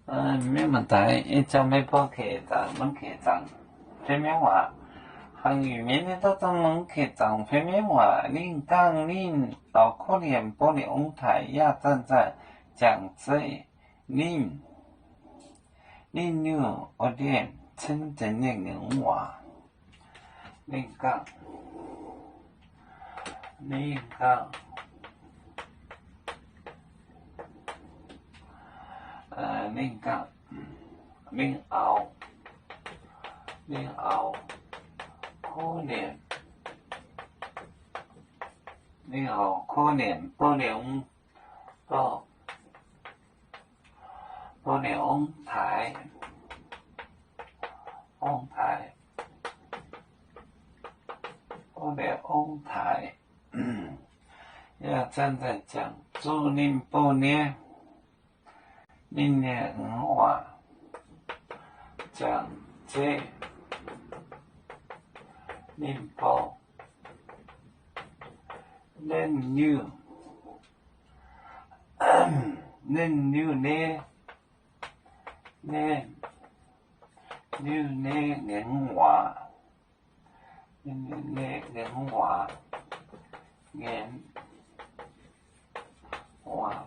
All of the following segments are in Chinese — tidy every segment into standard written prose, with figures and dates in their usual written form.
没问题，一张没包客栈，门客栈，片面话。韩语面的到张门客栈片面话，恁讲恁到可怜玻璃舞台也站在讲这恁有学点真正的人话，恁讲。恁讲，恁后可能，恁后可能不能到不能台，要站在讲祝恁不念，恁念话讲这恁不恁牛人话，人话。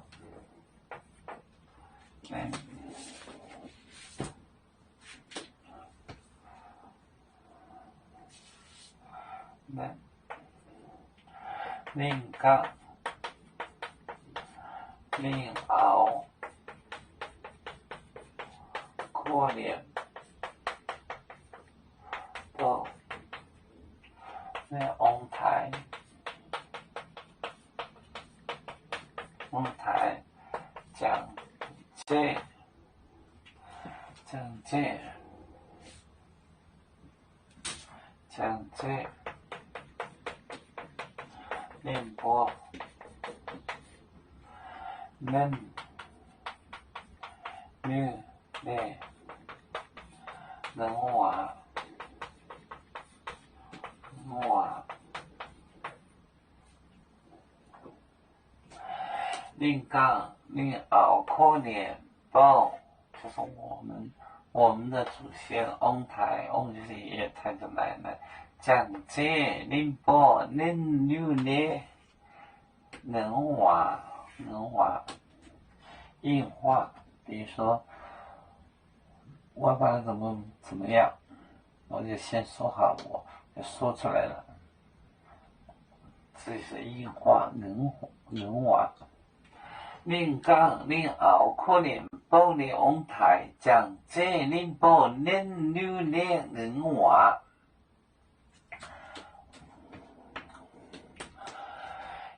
恁讲，恁后可能到那舞台讲这恁不恁女的人话恁讲恁后可能报，就是我们的祖先翁台，翁就是爷爷台的奶奶，讲这恁报恁女的人话硬话，比如说我把它怎么样，我就先说好，我就说出来了，这是硬话人话。恁讲恁后可能报你翁台，讲这恁报恁女的人话。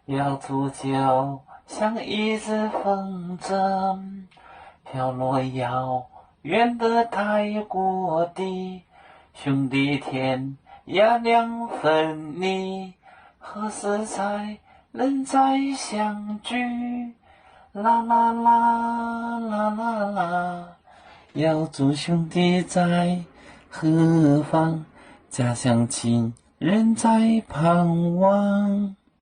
要煮酒，像一只风筝，飘落遥远的泰国地。兄弟天涯两分离，何时才能再相聚？啦啦啦啦啦啦，要祝兄弟在何方？家乡亲人在盼望。